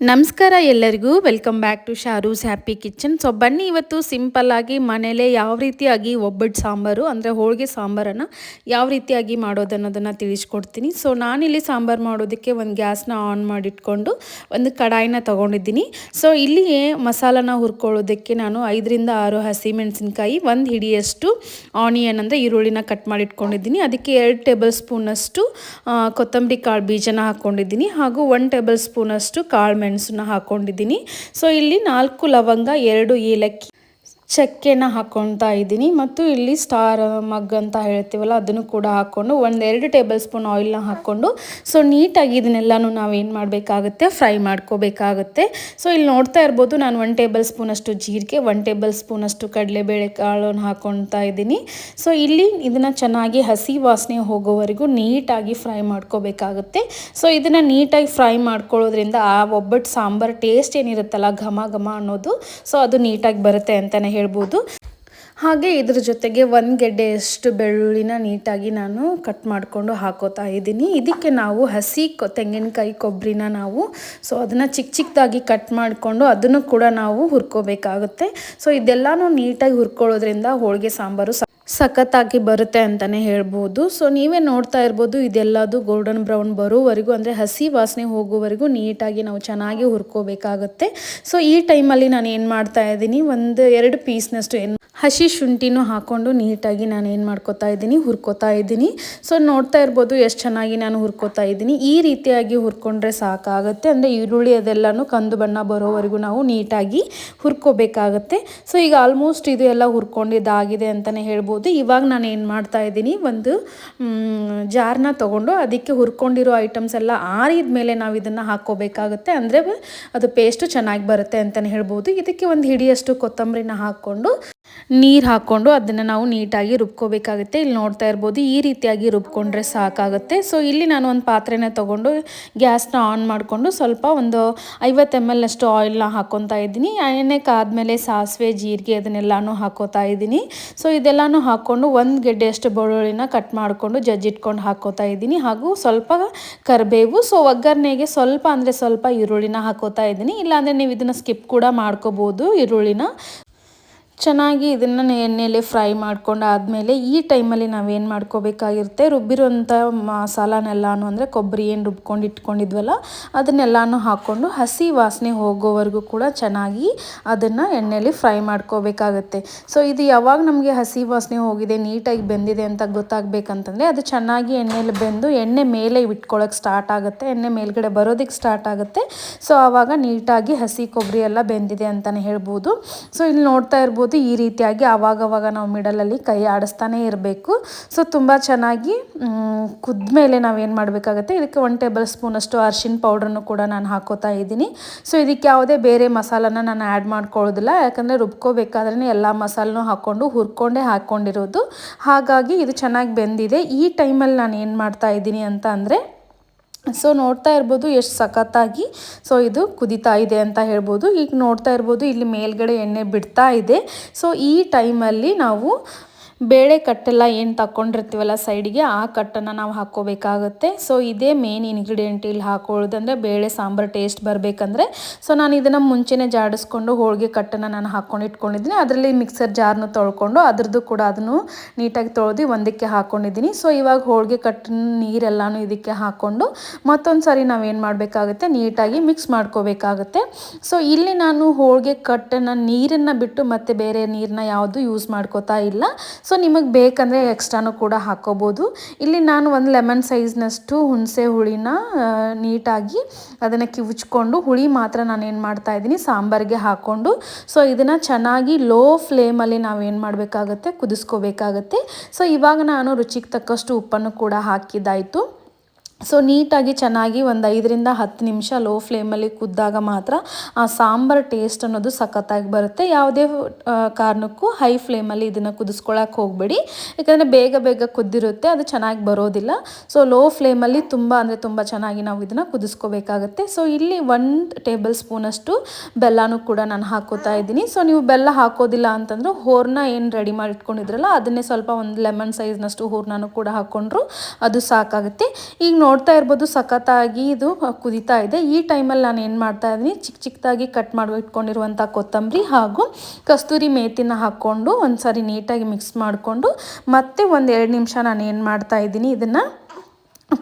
ನಮಸ್ಕಾರ ಎಲ್ಲರಿಗೂ welcome back to Sharu's happy kitchen. So ಬನ್ನಿ ಇವತ್ತು ಸಿಂಪಲ್ಲಾಗಿ ಮನೇಲೇ ಯಾವ ರೀತಿಯಾಗಿ ಒಬ್ಬಟ್ಟು ಸಾಂಬಾರು ಅಂದರೆ ಹೋಳಿಗೆ ಸಾಂಬಾರನ್ನು ಯಾವ ರೀತಿಯಾಗಿ ಮಾಡೋದನ್ನೋದನ್ನು ತಿಳಿಸ್ಕೊಡ್ತೀನಿ. ಸೊ ನಾನಿಲ್ಲಿ ಸಾಂಬಾರು ಮಾಡೋದಕ್ಕೆ ಒಂದು ಗ್ಯಾಸ್ನ ಆನ್ ಮಾಡಿಟ್ಕೊಂಡು ಒಂದು ಕಡಾಯಿನ ತೊಗೊಂಡಿದ್ದೀನಿ. ಸೊ ಇಲ್ಲಿ ಮಸಾಲಾನ ಹುರ್ಕೊಳ್ಳೋದಕ್ಕೆ ನಾನು 5ರಿಂದ 6 ಹಸಿಮೆಣಸಿನ್ಕಾಯಿ, 1 ಹಿಡಿಯಷ್ಟು ಆನಿಯನ್ ಅಂದರೆ ಈರುಳ್ಳಿನ ಕಟ್ ಮಾಡಿ ಇಟ್ಕೊಂಡಿದ್ದೀನಿ. ಅದಕ್ಕೆ 2 ಟೇಬಲ್ ಸ್ಪೂನಷ್ಟು ಕೊತ್ತಂಬರಿ ಕಾಳು ಬೀಜನ ಹಾಕ್ಕೊಂಡಿದ್ದೀನಿ, ಹಾಗೂ 1 ಟೇಬಲ್ ಸ್ಪೂನಷ್ಟು ಕಾಳು ಮೆಣಸನ್ನ ಹಾಕ್ಕೊಂಡಿದ್ದೀನಿ. ಸೊ ಇಲ್ಲಿ 4 ಲವಂಗ, 2 ಏಲಕ್ಕಿ, ಚಕ್ಕೆನ ಹಾಕ್ಕೊಳ್ತಾ ಇದ್ದೀನಿ. ಮತ್ತು ಇಲ್ಲಿ ಸ್ಟಾರ್ ಮಗ್ ಅಂತ ಹೇಳ್ತೀವಲ್ಲ ಅದನ್ನು ಕೂಡ ಹಾಕ್ಕೊಂಡು 1-2 ಟೇಬಲ್ ಸ್ಪೂನ್ ಆಯಿಲ್ನ ಹಾಕ್ಕೊಂಡು ಸೊ ನೀಟಾಗಿ ಇದನ್ನೆಲ್ಲನೂ ನಾವೇನು ಮಾಡಬೇಕಾಗುತ್ತೆ, ಫ್ರೈ ಮಾಡ್ಕೋಬೇಕಾಗುತ್ತೆ. ಸೊ ಇಲ್ಲಿ ನೋಡ್ತಾ ಇರ್ಬೋದು ನಾನು 1 ಟೇಬಲ್ ಸ್ಪೂನಷ್ಟು ಜೀರಿಗೆ, 1 ಟೇಬಲ್ ಸ್ಪೂನಷ್ಟು ಕಡಲೆಬೇಳೆ ಕಾಳನ್ನು ಹಾಕ್ಕೊಳ್ತಾ ಇದ್ದೀನಿ. ಸೊ ಇಲ್ಲಿ ಇದನ್ನು ಚೆನ್ನಾಗಿ ಹಸಿ ವಾಸನೆ ಹೋಗೋವರೆಗೂ ನೀಟಾಗಿ ಫ್ರೈ ಮಾಡ್ಕೋಬೇಕಾಗುತ್ತೆ. ಸೊ ಇದನ್ನು ನೀಟಾಗಿ ಫ್ರೈ ಮಾಡ್ಕೊಳ್ಳೋದ್ರಿಂದ ಆ ಒಬ್ಬಟ್ಟು ಸಾಂಬಾರು ಟೇಸ್ಟ್ ಏನಿರುತ್ತಲ್ಲ, ಘಮ ಘಮ ಅನ್ನೋದು, ಸೊ ಅದು ನೀಟಾಗಿ ಬರುತ್ತೆ ಅಂತಲೇ ಹೇಳ್ಬೋದು. ಹಾಗೆ ಇದ್ರ ಜೊತೆಗೆ 1 ಗೆಡ್ಡೆಯಷ್ಟು ಬೆಳ್ಳುಳ್ಳಿನ ನೀಟಾಗಿ ನಾನು ಕಟ್ ಮಾಡಿಕೊಂಡು ಹಾಕೋತಾ ಇದ್ದೀನಿ. ಇದಕ್ಕೆ ನಾವು ಹಸಿ ತೆಂಗಿನಕಾಯಿ ಕೊಬ್ಬರಿನ ನಾವು ಸೊ ಅದನ್ನು ಚಿಕ್ಕ ಚಿಕ್ಕದಾಗಿ ಕಟ್ ಮಾಡಿಕೊಂಡು ಅದನ್ನು ಕೂಡ ನಾವು ಹುರ್ಕೋಬೇಕಾಗುತ್ತೆ. ಸೊ ಇದೆಲ್ಲನೂ ನೀಟಾಗಿ ಹುರ್ಕೊಳ್ಳೋದ್ರಿಂದ ಹೋಳಿಗೆ ಸಾಂಬಾರು ಸಖತ್ತಾಗಿ ಬರುತ್ತೆ ಅಂತಲೇ ಹೇಳ್ಬೋದು. ಸೊ ನೀವೇ ನೋಡ್ತಾ ಇರ್ಬೋದು, ಇದೆಲ್ಲದು ಗೋಲ್ಡನ್ ಬ್ರೌನ್ ಬರೋವರೆಗೂ ಅಂದರೆ ಹಸಿ ವಾಸನೆ ಹೋಗೋವರೆಗೂ ನೀಟಾಗಿ ನಾವು ಚೆನ್ನಾಗಿ ಹುರ್ಕೋಬೇಕಾಗುತ್ತೆ. ಸೊ ಈ ಟೈಮಲ್ಲಿ ನಾನು ಏನು ಮಾಡ್ತಾ ಇದ್ದೀನಿ, 1-2 ಪೀಸ್ನಷ್ಟು ಹಸಿ ಶುಂಠಿನೂ ಹಾಕ್ಕೊಂಡು ನೀಟಾಗಿ ನಾನು ಏನು ಮಾಡ್ಕೋತಾ ಇದ್ದೀನಿ, ಹುರ್ಕೋತಾ ಇದ್ದೀನಿ. ಸೊ ನೋಡ್ತಾ ಇರ್ಬೋದು ಎಷ್ಟು ಚೆನ್ನಾಗಿ ನಾನು ಹುರ್ಕೋತಾ ಇದ್ದೀನಿ. ಈ ರೀತಿಯಾಗಿ ಹುರ್ಕೊಂಡ್ರೆ ಸಾಕಾಗುತ್ತೆ. ಅಂದರೆ ಈರುಳ್ಳಿ ಅದೆಲ್ಲನೂ ಕಂದು ಬಣ್ಣ ಬರೋವರೆಗೂ ನಾವು ನೀಟಾಗಿ ಹುರ್ಕೋಬೇಕಾಗತ್ತೆ. ಸೊ ಈಗ ಆಲ್ಮೋಸ್ಟ್ ಇದು ಎಲ್ಲ ಹುರ್ಕೊಂಡಿದ್ದಾಗಿದೆ ಅಂತಲೇ ಹೇಳ್ಬೋದು. ಇವಾಗ ನಾನು ಏನು ಮಾಡ್ತಾ ಇದ್ದೀನಿ, ಒಂದು ಜಾರ್ನ ತೊಗೊಂಡು ಅದಕ್ಕೆ ಹುರ್ಕೊಂಡಿರೋ ಐಟಮ್ಸ್ ಎಲ್ಲ ಆರಿದ ಮೇಲೆ ನಾವು ಇದನ್ನು ಹಾಕ್ಕೋಬೇಕಾಗುತ್ತೆ. ಅಂದರೆ ಅದು ಪೇಸ್ಟು ಚೆನ್ನಾಗಿ ಬರುತ್ತೆ ಅಂತಲೇ ಹೇಳ್ಬೋದು. ಇದಕ್ಕೆ 1 ಹಿಡಿಯಷ್ಟು ಕೊತ್ತಂಬರಿನ ಹಾಕ್ಕೊಂಡು ನೀರು ಹಾಕ್ಕೊಂಡು ಅದನ್ನು ನಾವು ನೀಟಾಗಿ ರುಬ್ಕೋಬೇಕಾಗುತ್ತೆ. ಇಲ್ಲಿ ನೋಡ್ತಾ ಇರ್ಬೋದು ಈ ರೀತಿಯಾಗಿ ರುಬ್ಕೊಂಡ್ರೆ ಸಾಕಾಗುತ್ತೆ. ಸೊ ಇಲ್ಲಿ ನಾನು ಒಂದು ಪಾತ್ರೆನ ತೊಗೊಂಡು ಗ್ಯಾಸ್ನ ಆನ್ ಮಾಡಿಕೊಂಡು ಸ್ವಲ್ಪ ಒಂದು 50 ml ಅಷ್ಟು ಆಯಿಲ್ನ ಹಾಕ್ಕೊತಾ ಇದ್ದೀನಿ. ಎಣ್ಣೆ ಕಾದ್ಮೇಲೆ ಸಾಸಿವೆ, ಜೀರಿಗೆ ಅದನ್ನೆಲ್ಲನೂ ಹಾಕ್ಕೋತಾ ಇದ್ದೀನಿ. ಸೊ ಇದೆಲ್ಲನೂ ಹಾಕ್ಕೊಂಡು 1 ಗೆಡ್ಡೆಯಷ್ಟು ಬೆಳ್ಳುಳ್ಳಿನ ಕಟ್ ಮಾಡಿಕೊಂಡು ಜಜ್ಜಿಟ್ಕೊಂಡು ಹಾಕ್ಕೋತಾ ಇದ್ದೀನಿ, ಹಾಗೂ ಸ್ವಲ್ಪ ಕರಿಬೇವು. ಸೊ ಒಗ್ಗರಣೆಗೆ ಸ್ವಲ್ಪ ಅಂದರೆ ಸ್ವಲ್ಪ ಈರುಳ್ಳಿನ ಹಾಕ್ಕೋತಾ ಇದ್ದೀನಿ. ಇಲ್ಲಾಂದರೆ ನೀವು ಇದನ್ನು ಸ್ಕಿಪ್ ಕೂಡ ಮಾಡ್ಕೋಬೋದು. ಈರುಳ್ಳಿನ ಚೆನ್ನಾಗಿ ಇದನ್ನು ಎಣ್ಣೆಯಲ್ಲಿ ಫ್ರೈ ಮಾಡ್ಕೊಂಡು ಆದಮೇಲೆ ಈ ಟೈಮಲ್ಲಿ ನಾವೇನು ಮಾಡ್ಕೋಬೇಕಾಗಿರುತ್ತೆ, ರುಬ್ಬಿರೋಂಥ ಮಸಾಲಾನೆಲ್ಲನೂ ಅಂದರೆ ಕೊಬ್ಬರಿ ಏನು ರುಬ್ಕೊಂಡು ಇಟ್ಕೊಂಡಿದ್ವಲ್ಲ ಅದನ್ನೆಲ್ಲನೂ ಹಾಕ್ಕೊಂಡು ಹಸಿ ವಾಸನೆ ಹೋಗೋವರೆಗೂ ಕೂಡ ಚೆನ್ನಾಗಿ ಅದನ್ನು ಎಣ್ಣೆಯಲ್ಲಿ ಫ್ರೈ ಮಾಡ್ಕೋಬೇಕಾಗತ್ತೆ. ಸೊ ಇದು ಯಾವಾಗ ನಮಗೆ ಹಸಿ ವಾಸನೆ ಹೋಗಿದೆ, ನೀಟಾಗಿ ಬೆಂದಿದೆ ಅಂತ ಗೊತ್ತಾಗಬೇಕಂತಂದರೆ ಅದು ಚೆನ್ನಾಗಿ ಎಣ್ಣೆಯಲ್ಲಿ ಬೆಂದು ಎಣ್ಣೆ ಮೇಲೆ ಇಟ್ಕೊಳ್ಳೋಕೆ ಸ್ಟಾರ್ಟ್ ಆಗುತ್ತೆ, ಎಣ್ಣೆ ಮೇಲ್ಗಡೆ ಬರೋದಕ್ಕೆ ಸ್ಟಾರ್ಟ್ ಆಗುತ್ತೆ. ಸೊ ಆವಾಗ ನೀಟಾಗಿ ಹಸಿ ಕೊಬ್ಬರಿ ಎಲ್ಲ ಬೆಂದಿದೆ ಅಂತಲೇ ಹೇಳ್ಬೋದು. ಸೊ ಇಲ್ಲಿ ನೋಡ್ತಾ ಇರ್ಬೋದು ಈ ರೀತಿಯಾಗಿ ಆವಾಗವಾಗ ನಾವು ಮಿಡಲಲ್ಲಿ ಕೈ ಆಡಿಸ್ತಾನೆ ಇರಬೇಕು. ಸೊ ತುಂಬ ಚೆನ್ನಾಗಿ ಕುದ್ಮೇಲೆ ನಾವೇನು ಮಾಡಬೇಕಾಗುತ್ತೆ, ಇದಕ್ಕೆ 1 ಟೇಬಲ್ ಸ್ಪೂನಷ್ಟು ಅರಿಶಿನ ಪೌಡ್ರನ್ನು ಕೂಡ ನಾನು ಹಾಕೋತಾ ಇದ್ದೀನಿ. ಸೊ ಇದಕ್ಕೆ ಯಾವುದೇ ಬೇರೆ ಮಸಾಲಾನ ನಾನು ಆ್ಯಡ್ ಮಾಡ್ಕೊಳ್ಳೋದಿಲ್ಲ, ಯಾಕಂದರೆ ರುಬ್ಕೋಬೇಕಾದ್ರೆ ಎಲ್ಲ ಮಸಾಲನೂ ಹಾಕ್ಕೊಂಡು ಹುರ್ಕೊಂಡೇ ಹಾಕ್ಕೊಂಡಿರೋದು. ಹಾಗಾಗಿ ಇದು ಚೆನ್ನಾಗಿ ಬೆಂದಿದೆ. ಈ ಟೈಮಲ್ಲಿ ನಾನು ಏನು ಮಾಡ್ತಾ ಇದ್ದೀನಿ ಅಂತ ಅಂದರೆ, ಸೊ ನೋಡ್ತಾ ಇರ್ಬೋದು ಎಷ್ಟು ಸಖತ್ತಾಗಿ ಸೊ ಇದು ಕುದೀತಾ ಇದೆ ಅಂತ ಹೇಳ್ಬೋದು. ಈಗ ನೋಡ್ತಾ ಇರ್ಬೋದು ಇಲ್ಲಿ ಮೇಲ್ಗಡೆ ಎಣ್ಣೆ ಬಿಡ್ತಾ ಇದೆ. ಸೊ ಈ ಟೈಮಲ್ಲಿ ನಾವು ಬೇಳೆ ಕಟ್ಟೆಲ್ಲ ಏನು ತಗೊಂಡಿರ್ತೀವಲ್ಲ ಸೈಡಿಗೆ, ಆ ಕಟ್ಟನ್ನು ನಾವು ಹಾಕ್ಕೋಬೇಕಾಗುತ್ತೆ. ಸೊ ಇದೇ ಮೇನ್ ಇಂಗ್ರೀಡಿಯೆಂಟ್ ಇಲ್ಲಿ ಹಾಕೊಳ್ಳೋದು. ಅಂದರೆ ಬೇಳೆ ಸಾಂಬಾರು ಟೇಸ್ಟ್ ಬರಬೇಕಂದ್ರೆ ಸೊ ನಾನು ಇದನ್ನು ಮುಂಚೆನೇ ಜಾಡಿಸ್ಕೊಂಡು ಹೋಳಿಗೆ ಕಟ್ಟನ್ನು ನಾನು ಹಾಕ್ಕೊಂಡು ಇಟ್ಕೊಂಡಿದ್ದೀನಿ. ಅದರಲ್ಲಿ ಮಿಕ್ಸರ್ ಜಾರ್ನು ತೊಳ್ಕೊಂಡು ಅದ್ರದ್ದು ಕೂಡ ಅದನ್ನು ನೀಟಾಗಿ ತೊಳೆದು ಒಂದಕ್ಕೆ ಹಾಕ್ಕೊಂಡಿದ್ದೀನಿ. ಸೊ ಇವಾಗ ಹೋಳಿಗೆ ಕಟ್ಟನ್ನು ನೀರೆಲ್ಲನೂ ಇದಕ್ಕೆ ಹಾಕ್ಕೊಂಡು ಮತ್ತೊಂದು ಸಾರಿ ನಾವೇನು ಮಾಡಬೇಕಾಗುತ್ತೆ, ನೀಟಾಗಿ ಮಿಕ್ಸ್ ಮಾಡ್ಕೋಬೇಕಾಗುತ್ತೆ. ಸೊ ಇಲ್ಲಿ ನಾನು ಹೋಳಿಗೆ ಕಟ್ಟನ್ನು ನೀರನ್ನು ಬಿಟ್ಟು ಮತ್ತೆ ಬೇರೆ ನೀರನ್ನ ಯಾವುದು ಯೂಸ್ ಮಾಡ್ಕೋತಾ ಇಲ್ಲ. ಸೊ ನಿಮಗೆ ಬೇಕಂದರೆ ಎಕ್ಸ್ಟ್ರಾನು ಕೂಡ ಹಾಕ್ಕೋಬೋದು. ಇಲ್ಲಿ ನಾನು 1 ಲೆಮನ್ ಸೈಜ್ನಷ್ಟು ಹುಣಸೆ ಹುಳಿನ ನೀಟಾಗಿ ಅದನ್ನು ಕಿವುಚ್ಕೊಂಡು ಹುಳಿ ಮಾತ್ರ ನಾನು ಏನು ಮಾಡ್ತಾ ಇದ್ದೀನಿ ಸಾಂಬಾರಿಗೆ ಹಾಕ್ಕೊಂಡು ಸೊ ಇದನ್ನು ಚೆನ್ನಾಗಿ ಲೋ ಫ್ಲೇಮಲ್ಲಿ ನಾವೇನು ಮಾಡಬೇಕಾಗುತ್ತೆ, ಕುದಿಸ್ಕೋಬೇಕಾಗತ್ತೆ. ಸೊ ಇವಾಗ ನಾನು ರುಚಿಗೆ ತಕ್ಕಷ್ಟು ಉಪ್ಪನ್ನು ಕೂಡ ಹಾಕಿದ್ದಾಯಿತು. ಸೊ ನೀಟಾಗಿ ಚೆನ್ನಾಗಿ ಒಂದು 5ರಿಂದ 10 ನಿಮಿಷ ಲೋ ಫ್ಲೇಮಲ್ಲಿ ಕುದ್ದಾಗ ಮಾತ್ರ ಆ ಸಾಂಬಾರು ಟೇಸ್ಟ್ ಅನ್ನೋದು ಸಖತ್ತಾಗಿ ಬರುತ್ತೆ. ಯಾವುದೇ ಕಾರಣಕ್ಕೂ ಹೈ ಫ್ಲೇಮಲ್ಲಿ ಇದನ್ನು ಕುದಿಸ್ಕೊಳ್ಳೋಕೆ ಹೋಗಬೇಡಿ, ಯಾಕಂದರೆ ಬೇಗ ಬೇಗ ಕುದ್ದಿರುತ್ತೆ, ಅದು ಚೆನ್ನಾಗಿ ಬರೋದಿಲ್ಲ. ಸೊ ಲೋ ಫ್ಲೇಮಲ್ಲಿ ತುಂಬ ಅಂದರೆ ತುಂಬ ಚೆನ್ನಾಗಿ ನಾವು ಇದನ್ನು ಕುದಿಸ್ಕೋಬೇಕಾಗತ್ತೆ. ಸೊ ಇಲ್ಲಿ 1 ಟೇಬಲ್ ಸ್ಪೂನಷ್ಟು ಬೆಲ್ಲನೂ ಕೂಡ ನಾನು ಹಾಕೋತಾ ಇದ್ದೀನಿ. ಸೊ ನೀವು ಬೆಲ್ಲ ಹಾಕೋದಿಲ್ಲ ಅಂತಂದ್ರೆ ಹೂರ್ಣ ಏನು ರೆಡಿ ಮಾಡಿ ಇಟ್ಕೊಂಡಿದ್ರಲ್ಲ ಅದನ್ನೇ ಸ್ವಲ್ಪ 1 ಲೆಮನ್ ಸೈಜ್ನಷ್ಟು ಹೂರ್ಣನೂ ಕೂಡ ಹಾಕ್ಕೊಂಡ್ರು ಅದು ಸಾಕಾಗುತ್ತೆ. ಈಗ ನೋಡ್ತಾ ಇರ್ಬೋದು ಸಖತ್ತಾಗಿ ಇದು ಕುದೀತಾ ಇದೆ. ಈ ಟೈಮಲ್ಲಿ ನಾನು ಏನು ಮಾಡ್ತಾ ಇದ್ದೀನಿ, ಚಿಕ್ಕದಾಗಿ ಕಟ್ ಮಾಡಿ ಇಟ್ಕೊಂಡಿರುವಂಥ ಕೊತ್ತಂಬರಿ ಹಾಗೂ ಕಸ್ತೂರಿ ಮೇಥಿನ ಹಾಕ್ಕೊಂಡು ಒಂದ್ಸರಿ ನೀಟಾಗಿ ಮಿಕ್ಸ್ ಮಾಡಿಕೊಂಡು ಮತ್ತೆ ಒಂದು 2 ನಿಮಿಷ ನಾನು ಏನು ಮಾಡ್ತಾ ಇದ್ದೀನಿ, ಇದನ್ನು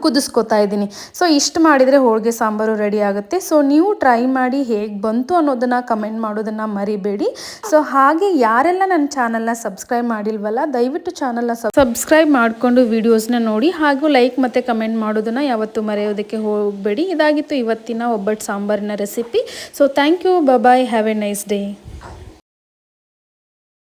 ಕುದಿಸ್ಕೊತಾ ಇದ್ದೀನಿ. ಸೊ ಇಷ್ಟು ಮಾಡಿದರೆ ಹೋಳಿಗೆ ಸಾಂಬಾರು ರೆಡಿ ಆಗುತ್ತೆ. ಸೊ ನೀವು ಟ್ರೈ ಮಾಡಿ ಹೇಗೆ ಬಂತು ಅನ್ನೋದನ್ನು ಕಮೆಂಟ್ ಮಾಡೋದನ್ನು ಮರಿಬೇಡಿ. ಸೊ ಹಾಗೆ ಯಾರೆಲ್ಲ ನನ್ನ ಚಾನಲ್ನ ಸಬ್ಸ್ಕ್ರೈಬ್ ಮಾಡಿಲ್ವಲ್ಲ, ದಯವಿಟ್ಟು ಚಾನಲ್ನ ಸಬ್ಸ್ಕ್ರೈಬ್ ಮಾಡಿಕೊಂಡು ವಿಡಿಯೋಸ್ನ ನೋಡಿ, ಹಾಗೂ ಲೈಕ್ ಮತ್ತು ಕಮೆಂಟ್ ಮಾಡೋದನ್ನು ಯಾವತ್ತೂ ಮರೆಯೋದಕ್ಕೆ ಹೋಗಬೇಡಿ. ಇದಾಗಿತ್ತು ಇವತ್ತಿನ ಒಬ್ಬಟ್ಟು ಸಾಂಬಾರಿನ recipe. So thank you, bye, have a nice day.